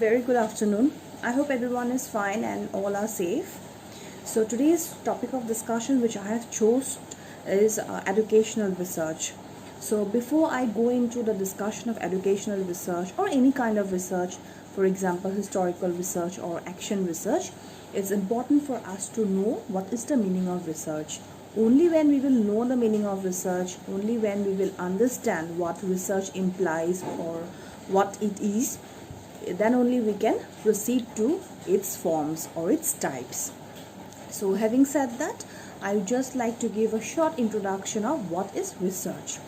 very good afternoon. I hope everyone is fine and all are safe. So today's topic of discussion which I have chose is educational research. So before I go into the discussion of educational research or any kind of research, for example historical research or action research, it's important for us to know what is the meaning of research. Only when we will know the meaning of research, only when we will understand what research implies or what it is, then only we can proceed to its forms or its types. So having said that, I would just like to give a short introduction of what is research,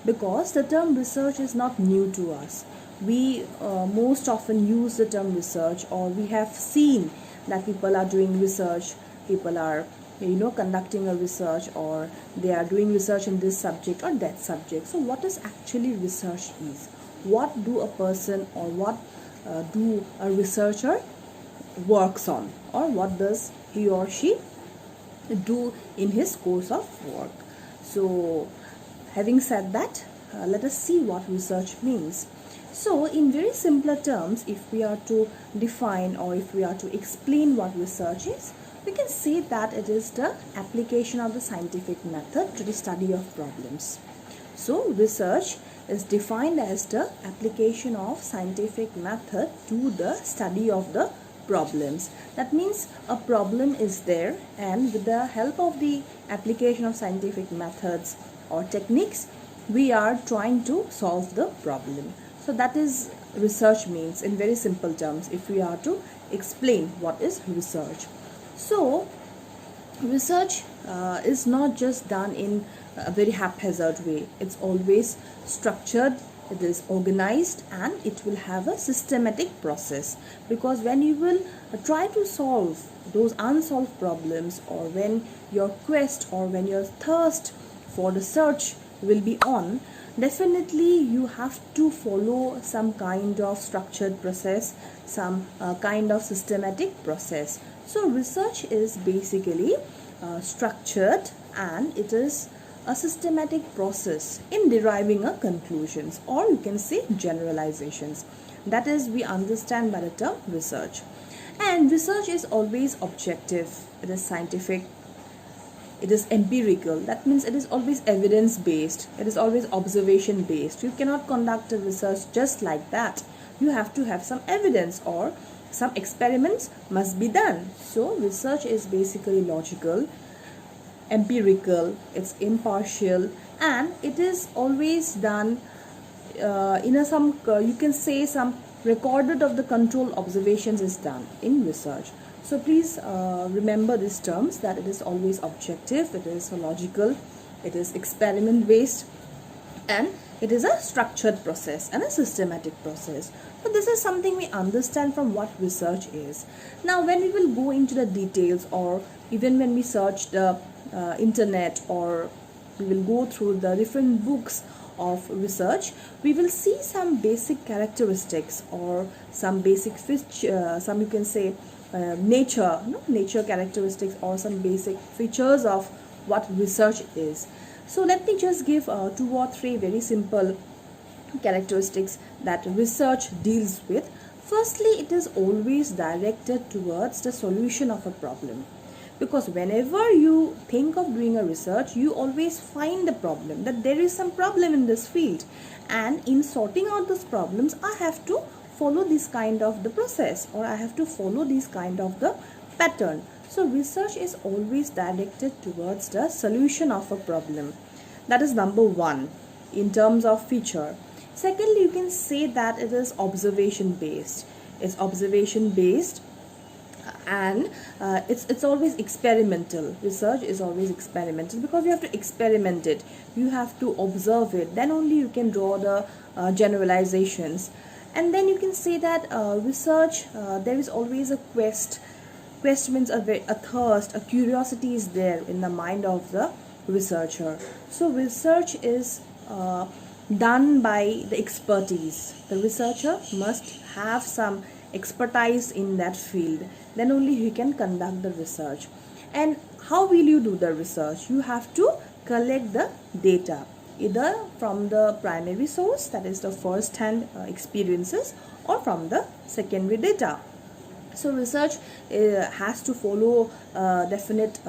because the term research is not new to us. We most often use the term research, or we have seen that people are doing research, people are conducting a research, or they are doing research in this subject or that subject. So what is actually research is? What do a person or what do a researcher works on, or what does he or she do in his course of work? So having said that, let us see what research means. So in very simpler terms, if we are to define or if we are to explain what research is, we can say that it is the application of the scientific method to the study of problems. So research is defined as the application of scientific method to the study of the problems. That means a problem is there, and with the help of the application of scientific methods or techniques, we are trying to solve the problem. So that is research means in very simple terms, if we are to explain what is research. So research is not just done in a very haphazard way. It's always structured, it is organized, and it will have a systematic process. Because when you will try to solve those unsolved problems, or when your quest or when your thirst for the search will be on, definitely you have to follow some kind of structured process, some kind of systematic process. So research is basically structured, and it is a systematic process in deriving a conclusions, or you can say generalizations. That is, we understand by the term research. And research is always objective, it is scientific, it is empirical. That means it is always evidence based, it is always observation based. You cannot conduct a research just like that. You have to have some evidence, or some experiments must be done. So research is basically logical, empirical, it's impartial, and it is always done in a some you can say some recorded of the control observations is done in research. So please remember these terms, that it is always objective, it is logical, it is experiment based, and it is a structured process and a systematic process. So this is something we understand from what research is. Now when we will go into the details, or even when we search the internet, or we will go through the different books of research, we will see some basic characteristics, or some basic some you can say nature characteristics, or some basic features of what research is. So let me just give 2 or 3 very simple characteristics that research deals with. Firstly, it is always directed towards the solution of a problem. Because whenever you think of doing a research, you always find the problem, that there is some problem in this field, and in sorting out those problems, I have to follow this kind of the process, or I have to follow this kind of the pattern. So research is always directed towards the solution of a problem. That is number 1 in terms of feature. Secondly, you can say that it is observation based. It's observation based, and it's always experimental. Research is always experimental, because you have to experiment it, you have to observe it, then only you can draw the generalizations. And then you can say that research, there is always a quest means a thirst, a curiosity is there in the mind of the researcher. So research is done by the expertise. The researcher must have some expertise in that field, then only he can conduct the research. And how will you do the research? You have to collect the data. either from the primary source, that is the first hand experiences, or from the secondary data. So research has to follow a definite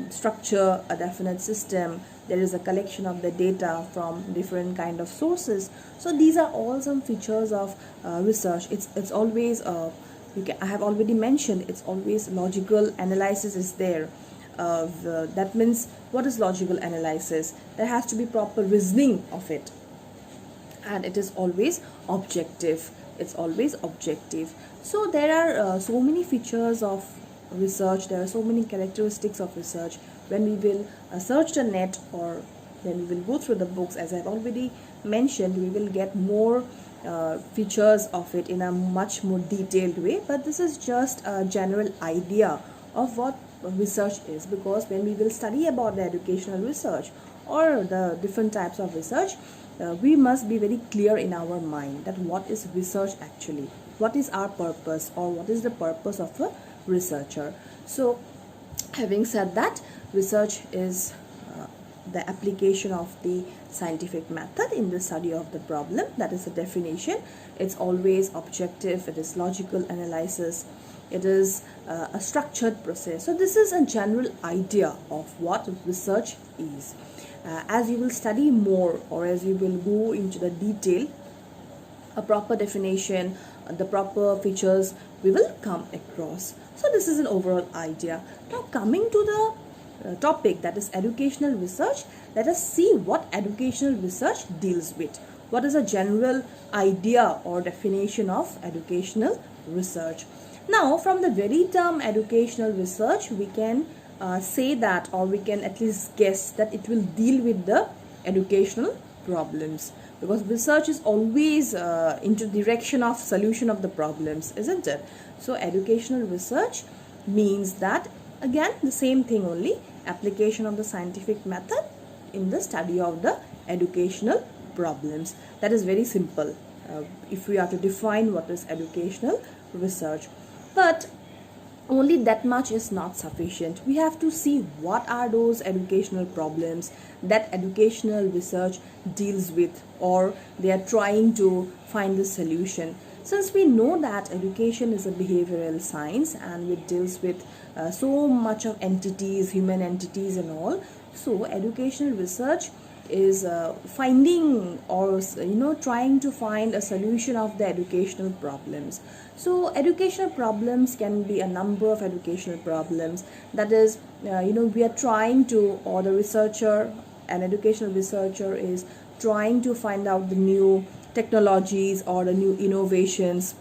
structure, a definite system. There is a collection of the data from different kind of sources. So these are all some features of research. It's always I have already mentioned, it's always logical analysis is there. That means, what is logical analysis? There has to be proper reasoning of it, and it is always objective. It's always objective. So there are so many features of research, there are so many characteristics of research. When we will search the net, or when we will go through the books, as I've already mentioned, we will get more features of it in a much more detailed way. But this is just a general idea of what research is, because when we will study about the educational research or the different types of research, we must be very clear in our mind that what is research actually, what is our purpose, or what is the purpose of a researcher. So having said that, research is the application of the scientific method in the study of the problem. That is the definition. It's always objective, it is logical analysis, it is a structured process. So this is a general idea of what research is. As you will study more, or as you will go into the detail, a proper definition, the proper features we will come across. So this is an overall idea. Now coming to the topic, that is educational research, let us see what educational research deals with. What is a general idea or definition of educational research? Now from the very term educational research, we can say that, or we can at least guess that it will deal with the educational problems, because research is always into direction of solution of the problems, isn't it? So educational research means that, again, the same thing only, application of the scientific method in the study of the educational problems. That is very simple if we are to define what is educational research. But only that much is not sufficient. We have to see what are those educational problems that educational research deals with, or they are trying to find the solution. Since we know that education is a behavioral science and it deals with so much of entities, human entities and all, so educational research is finding, or trying to find a solution of the educational problems. So educational problems can be a number of educational problems. That is, we are trying to, or the researcher, an educational researcher is trying to find out the new technologies or the new innovations,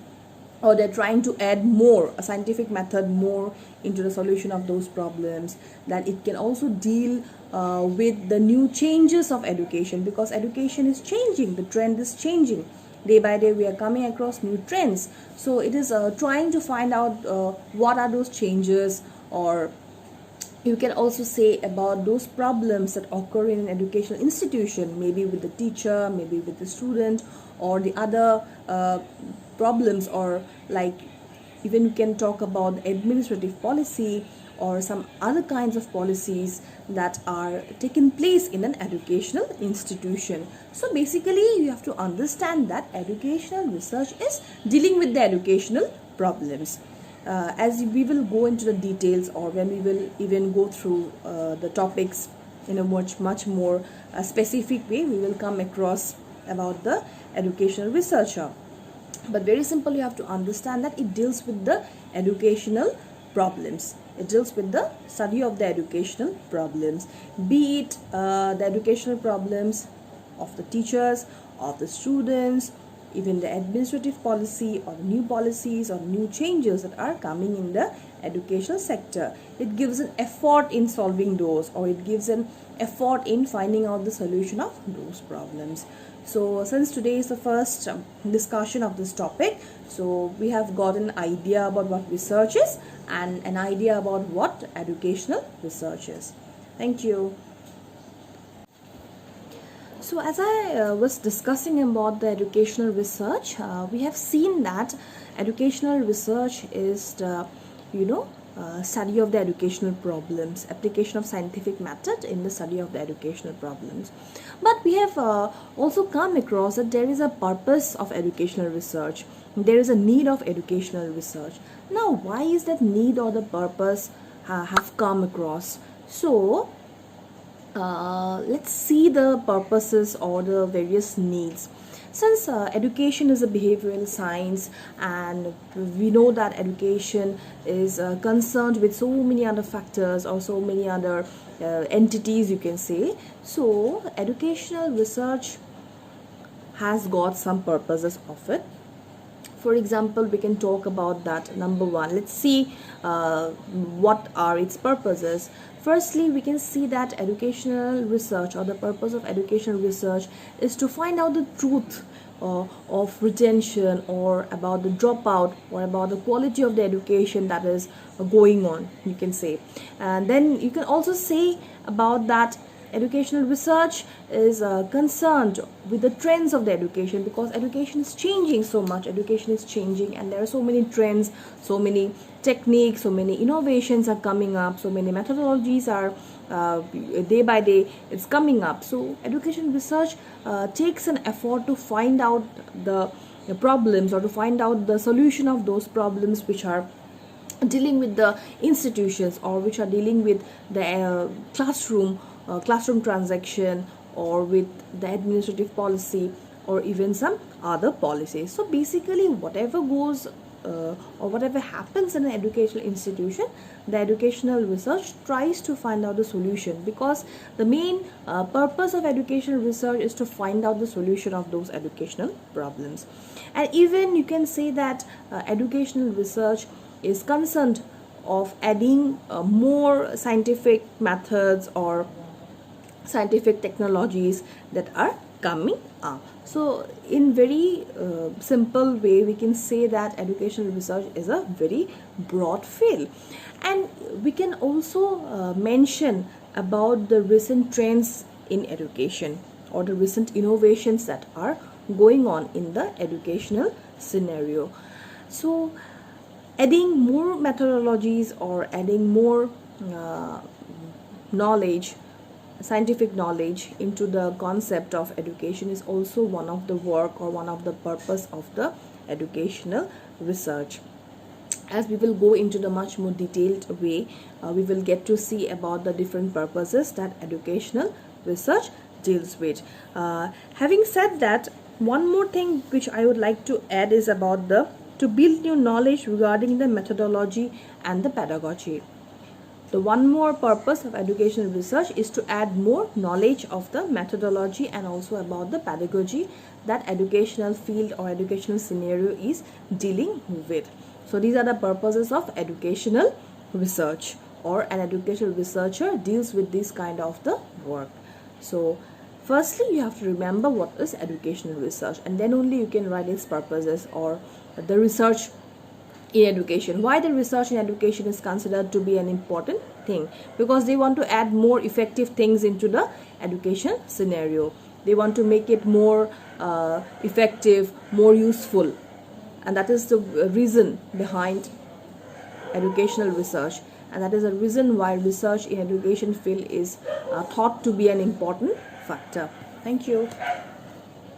or they're trying to add more, a scientific method more into the solution of those problems. That it can also deal with the new changes of education, because education is changing, the trend is changing. Day by day we are coming across new trends. So it is trying to find out what are those changes, or you can also say about those problems that occur in an educational institution, maybe with the teacher, maybe with the student, or the other problems, or like even you can talk about administrative policy or some other kinds of policies that are taking place in an educational institution. So basically you have to understand that educational research is dealing with the educational problems. As we will go into the details, or when we will even go through the topics in a much more specific way, we will come across about the educational researcher. But very simple, you have to understand that it deals with the educational problems. It deals with the study of the educational problems, be it the educational problems of the teachers, of the students, even the administrative policy, or new policies or new changes that are coming in the educational sector. It gives an effort in solving those, or it gives an effort in finding out the solution of those problems. So since today is the first discussion of this topic, so we have got an idea about what research is and an idea about what educational research is. Thank you. So as I was discussing about the educational research, we have seen that educational research is the, study of the educational problems, application of scientific method in the study of the educational problems. But we have also come across that there is a purpose of educational research. There is a need of educational research. Now, why is that need or the purpose have come across? So, let's see the purposes or the various needs. Since education is a behavioral science, and we know that education is concerned with so many other factors or so many other entities, you can say. So educational research has got some purposes of it. For example, we can talk about that. Number one, let's see what are its purposes. Firstly, we can see that educational research, or the purpose of educational research, is to find out the truth of retention, or about the dropout, or about the quality of the education that is going on, you can say. And then you can also say about that educational research is concerned with the trends of the education, because education is changing so much. Education is changing, and there are so many trends, so many techniques, so many innovations are coming up, so many methodologies are day by day it's coming up. So education research takes an effort to find out the problems, or to find out the solution of those problems which are dealing with the institutions, or which are dealing with the classroom transaction, or with the administrative policy, or even some other policies. So basically, whatever goes or whatever happens in an educational institution, the educational research tries to find out the solution, because the main purpose of educational research is to find out the solution of those educational problems. And even you can say that educational research is concerned of adding more scientific methods or scientific technologies that are coming up. So in very simple way, we can say that educational research is a very broad field. And we can also mention about the recent trends in education, or the recent innovations that are going on in the educational scenario. So adding more methodologies, or adding more knowledge, scientific knowledge into the concept of education, is also one of the work, or one of the purpose of the educational research. As we will go into the much more detailed way, we will get to see about the different purposes that educational research deals with. Having said that, one more thing which I would like to add is about to build new knowledge regarding the methodology and the pedagogy. The one more purpose of educational research is to add more knowledge of the methodology, and also about the pedagogy that educational field or educational scenario is dealing with. So these are the purposes of educational research, or an educational researcher deals with this kind of the work. So firstly, you have to remember what is educational research, and then only you can write its purposes, or the research in education. Why the research in education is considered to be an important thing? Because they want to add more effective things into the education scenario. They want to make it more effective, more useful, and that is the reason behind educational research, and that is the reason why research in education field is thought to be an important factor. Thank you.